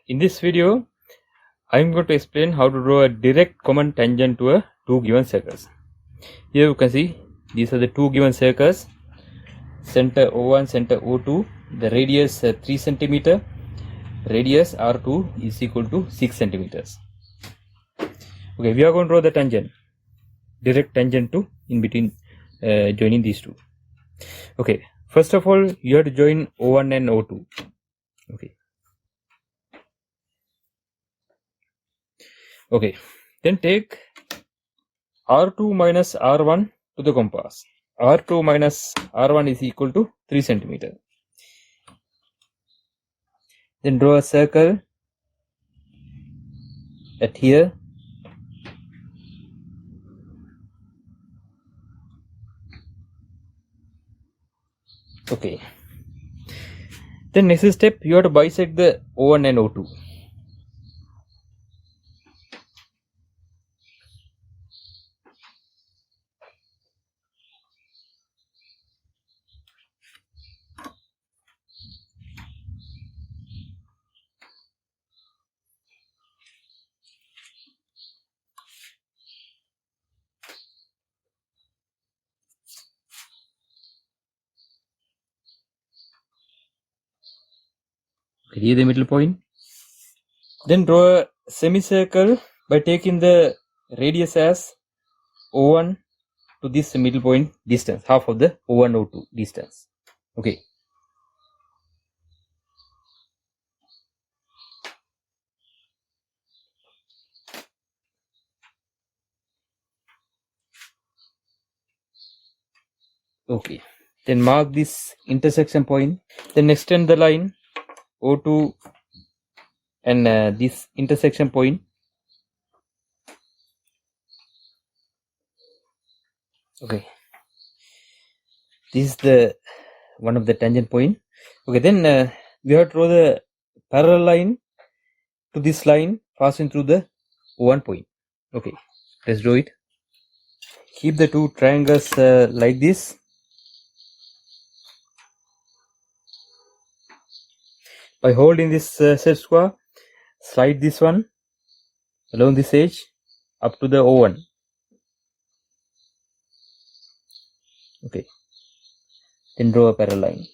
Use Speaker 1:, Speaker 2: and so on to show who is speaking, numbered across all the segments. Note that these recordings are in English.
Speaker 1: In this video, I am going to explain how to draw a direct common tangent to two given circles. Here you can see these are the two given circles, center O1, center O2, the radius 3 cm, radius R2 is equal to 6 centimeters. Okay, we are going to draw the tangent, direct tangent to in between joining these two. Okay, first of all you have to join O1 and O2. Okay, then take R2 minus R1 to the compass. R2 minus R1 is equal to 3 centimeter. Then draw a circle at here. Okay. Then next step, you have to bisect the O1 and O2. Here the middle point. Then draw a semicircle by taking the radius as O1 to this middle point distance, half of the O1 O2 distance. Okay. Okay. Then mark this intersection point. Then extend the line O2 and this intersection point. Okay, this is the one of the tangent point. Okay, then we have to draw the parallel line to this line passing through the O1 point. Okay, let's draw it. Keep the two triangles like this. By holding this set square, slide this one along this edge up to the O1. Okay, then draw a parallel line.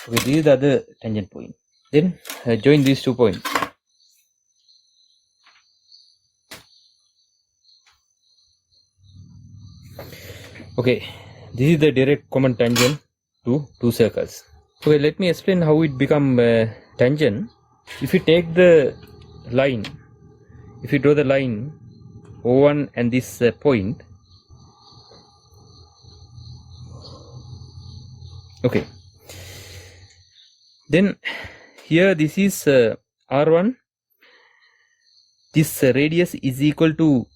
Speaker 1: Okay, this is the other tangent point. Then join these 2 points. Okay, this is the direct common tangent to two circles. Okay, let me explain how it become tangent. If you take the line, if you draw the line O1 and this point, okay, then here this is R1, this radius is equal to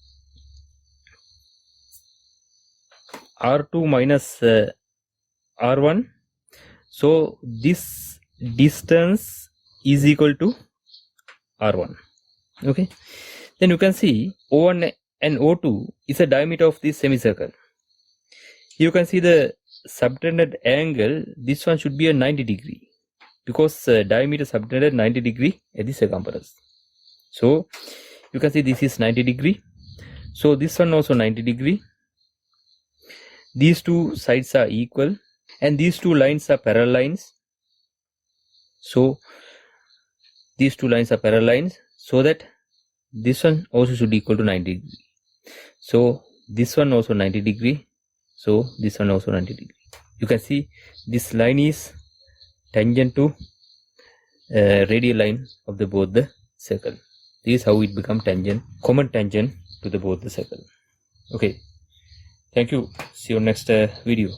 Speaker 1: R2 minus R1, so this distance is equal to R1. Okay, then you can see O1 and O2 is a diameter of this semicircle. You can see the subtended angle, this one should be a 90 degree because diameter subtended 90 degree at the circumference. So you can see this is 90 degree, so this one also 90 degree. These two sides are equal and these two lines are parallel lines. So these two lines are parallel lines, so that this one also should equal to 90 degree. So this one also 90 degree. So this one also 90 degree. You can see this line is tangent to radial line of the both the circle. This is how it become tangent, common tangent to the both the circle. Okay, thank you. See you next video.